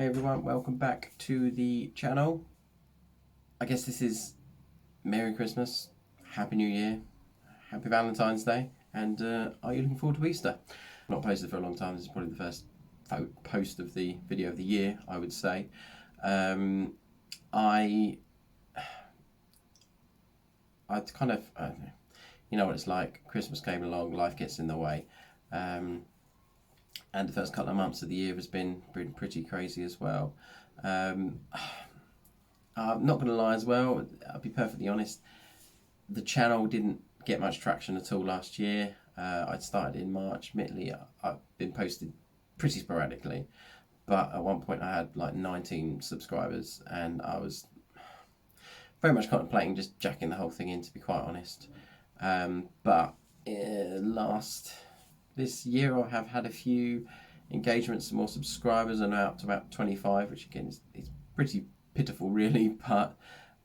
Hey everyone, welcome back to the channel. I guess this is Merry Christmas, Happy New Year, Happy Valentine's Day, and are you looking forward to Easter? I've not posted for a long time. This is probably the first post of the video of the year, I would say. I kind of, you know what it's like. Christmas came along, life gets in the way. And the first couple of months of the year has been pretty crazy as well. I'm not going to lie as well, I'll be perfectly honest, the channel didn't get much traction at all last year. I'd started in March, admittedly I've been posted pretty sporadically, but at one point I had like 19 subscribers and I was very much contemplating just jacking the whole thing in, to be quite honest. But this year I have had a few engagements and more subscribers, and now up to about 25, which again is pretty pitiful really, but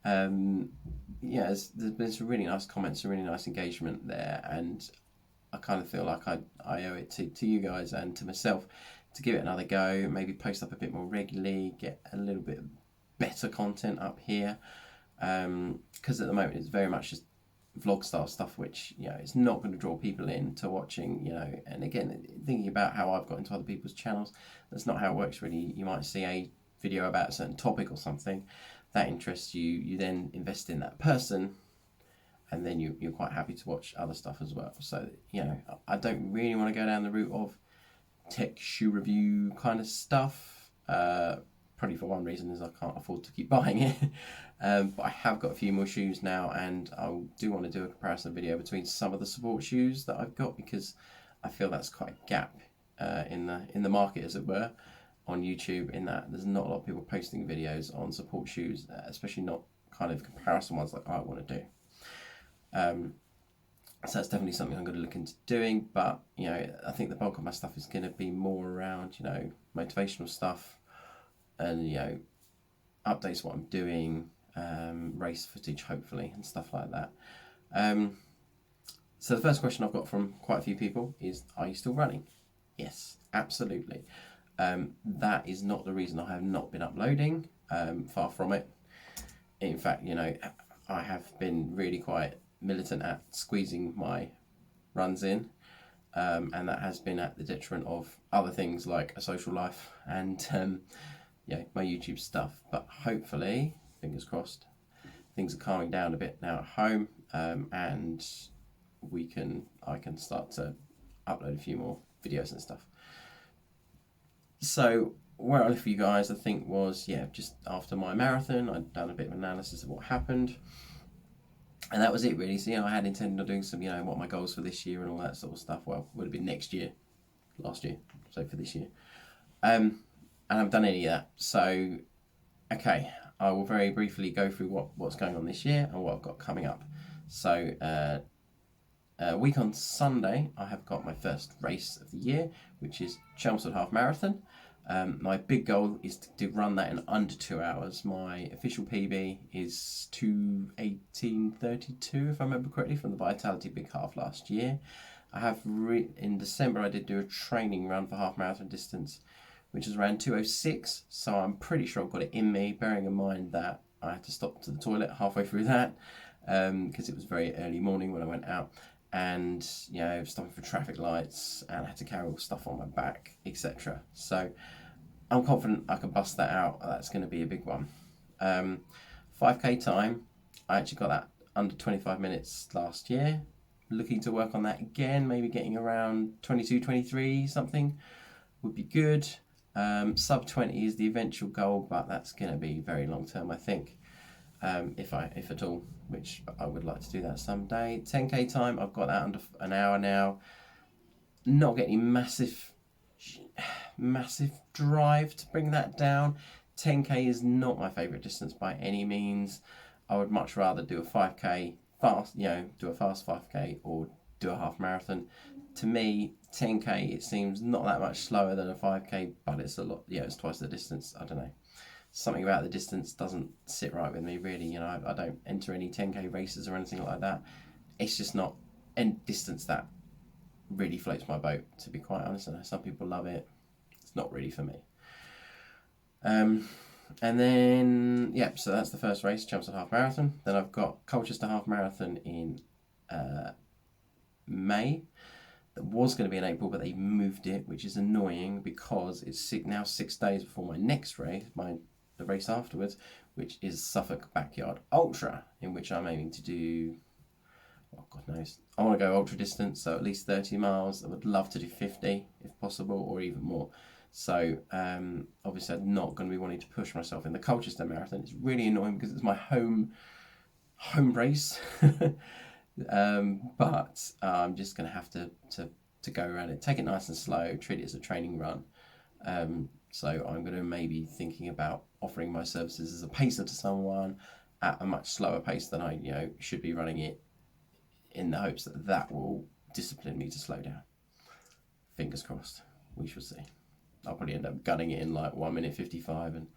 yeah, there's been some really nice comments, some really nice engagement there, and I kind of feel like I owe it to you guys and to myself to give it another go, maybe post up a bit more regularly, get a little bit better content up here, because at the moment it's very much just vlog style stuff, which, you know, it's not going to draw people in to watching, you know. And again, thinking about how I've got into other people's channels, that's not how it works really. You might see a video about a certain topic or something that interests you, you then invest in that person, and then you're quite happy to watch other stuff as well. So, you know, I don't really want to go down the route of tech shoe review kind of stuff. Probably for one reason is I can't afford to keep buying it. But I have got a few more shoes now, and I do want to do a comparison video between some of the support shoes that I've got, because I feel that's quite a gap in the market, as it were, on YouTube, in that there's not a lot of people posting videos on support shoes, especially not kind of comparison ones like I want to do. So that's definitely something I'm going to look into doing, but, you know, I think the bulk of my stuff is going to be more around, you know, motivational stuff, and, you know, updates what I'm doing, race footage hopefully, and stuff like that. So the first question I've got from quite a few people is, are you still running? Yes, absolutely. That is not the reason I have not been uploading, far from it. In fact, you know, I have been really quite militant at squeezing my runs in, and that has been at the detriment of other things like a social life and yeah, my YouTube stuff. But hopefully, fingers crossed, things are calming down a bit now at home, and I can start to upload a few more videos and stuff. So where I left for you guys, I think, was, yeah, just after my marathon, I'd done a bit of analysis of what happened, and that was it really. So, you know, I had intended on doing some, you know, what my goals for this year and all that sort of stuff. Well, would have been next year, last year, so for this year. And I haven't done any of that. So, okay, I will very briefly go through what's going on this year and what I've got coming up. So, a week on Sunday, I have got my first race of the year, which is Chelmsford Half Marathon. My big goal is to run that in under 2 hours. My official PB is 2:18:32, if I remember correctly, from the Vitality Big Half last year. I have in December I did do a training run for half marathon distance, which is around 2:06, so I'm pretty sure I've got it in me, bearing in mind that I had to stop to the toilet halfway through that, because it was very early morning when I went out, and, you know, stopping for traffic lights, and I had to carry all stuff on my back, etc. So I'm confident I can bust that out. That's going to be a big one. 5k time, I actually got that under 25 minutes last year. Looking to work on that again, maybe getting around 22, 23 something would be good. Sub 20 is the eventual goal, but that's going to be very long term, I think, if at all, which I would like to do that someday. 10k time, I've got that under an hour now. Not getting massive drive to bring that down. 10k is not my favourite distance by any means. I would much rather do a 5k fast, you know, do a fast 5k or do a half marathon. To me, 10k, it seems not that much slower than a 5k, but it's a lot, yeah, it's twice the distance. I don't know, something about the distance doesn't sit right with me really. You know, I don't enter any 10k races or anything like that. It's just not a distance that really floats my boat, to be quite honest. I know some people love it. It's not really for me. And then, yeah, so that's the first race, Chelmsford Half Marathon. Then I've got Colchester Half Marathon in May. That was going to be in April, but they moved it, which is annoying because it's now 6 days before my next race, the race afterwards, which is Suffolk Backyard Ultra, in which I'm aiming to do, oh God knows, I want to go ultra distance, so at least 30 miles. I would love to do 50 if possible, or even more. So obviously I'm not going to be wanting to push myself in the Colchester Marathon. It's really annoying because it's my home race. But I'm just going to have to go around it, take it nice and slow, treat it as a training run. So I'm going to maybe thinking about offering my services as a pacer to someone at a much slower pace than I should be running it, in the hopes that that will discipline me to slow down. Fingers crossed. We shall see. I'll probably end up gunning it in like 1 minute 55 and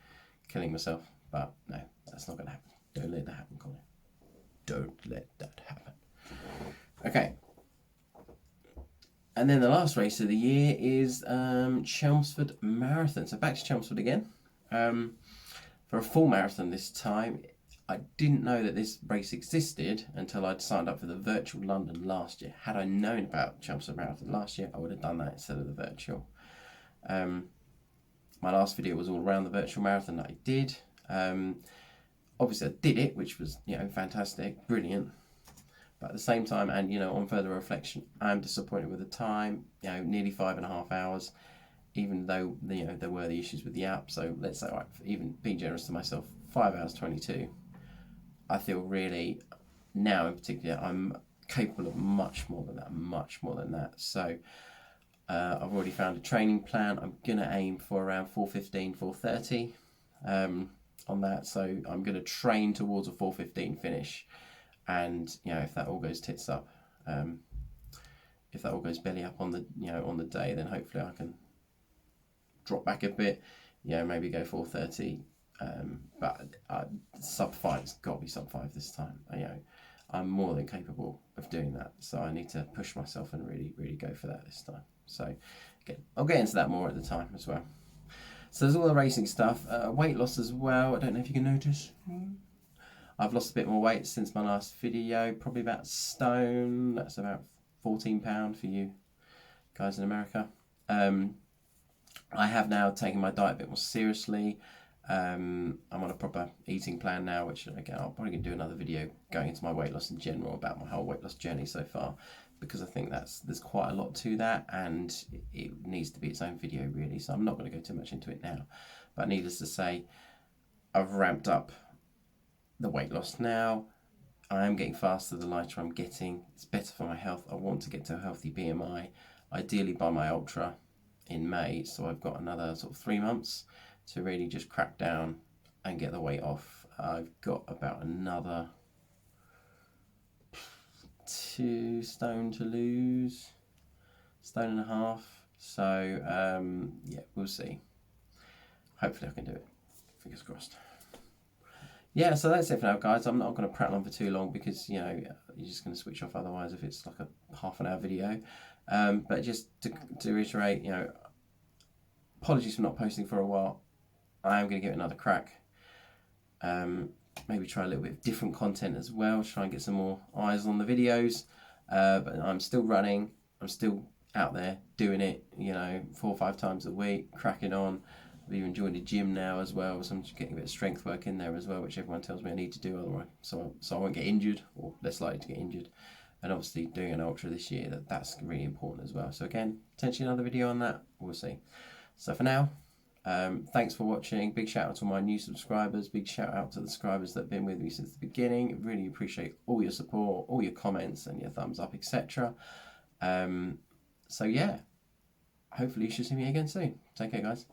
killing myself. But no, that's not going to happen. Don't let that happen, Colin. Don't let that happen. Okay. And then the last race of the year is Chelmsford Marathon. So back to Chelmsford again. For a full marathon this time. I didn't know that this race existed until I'd signed up for the virtual London last year. Had I known about Chelmsford Marathon last year, I would have done that instead of the virtual. My last video was all around the virtual marathon that I did. Obviously I did it, which was fantastic, brilliant. But at the same time, and on further reflection, I'm disappointed with the time. Nearly 5.5 hours, even though there were the issues with the app. So let's say, even being generous to myself, 5 hours 22. I feel really, now in particular, I'm capable of much more than that. So I've already found a training plan. I'm going to aim for around 4:15, 4:30 on that. So I'm going to train towards a 4:15 finish. And if that all goes tits up, if that all goes belly up on the day, then hopefully I can drop back a bit. Maybe go 4:30. But sub 5, it's got to be sub 5 this time. I'm more than capable of doing that, so I need to push myself and really go for that this time. So again, I'll get into that more at the time as well. So there's all the racing stuff, weight loss as well. I don't know if you can notice. I've lost a bit more weight since my last video, probably about a stone. That's about 14 pounds for you guys in America. I have now taken my diet a bit more seriously. I'm on a proper eating plan now, which again I'll probably do another video going into my weight loss in general, about my whole weight loss journey so far, because I think there's quite a lot to that, and it needs to be its own video really. So I'm not going to go too much into it now, but needless to say, I've ramped up the weight loss now. I am getting faster the lighter I'm getting. It's better for my health. I want to get to a healthy BMI, ideally by my ultra in May. So I've got another sort of 3 months to really just crack down and get the weight off. I've got about another 2 stone to lose, 1.5 stone. So yeah, we'll see. Hopefully I can do it. Fingers crossed. Yeah, so that's it for now, guys. I'm not going to prattle on for too long because you're just going to switch off otherwise if it's like a half-an-hour video. But just to reiterate, apologies for not posting for a while. I am going to give it another crack. Maybe try a little bit of different content as well. Try and get some more eyes on the videos. But I'm still running. I'm still out there doing it. 4 or 5 times a week, cracking on. I've even joined a gym now as well, so I'm just getting a bit of strength work in there as well, which everyone tells me I need to do otherwise, so I won't get injured, or less likely to get injured. And obviously doing an ultra this year, that's really important as well. So again, potentially another video on that. We'll see. So for now, thanks for watching. Big shout out to my new subscribers. Big shout out to the subscribers that have been with me since the beginning. Really appreciate all your support, all your comments and your thumbs up, etc. So yeah, hopefully you should see me again soon. Take care, guys.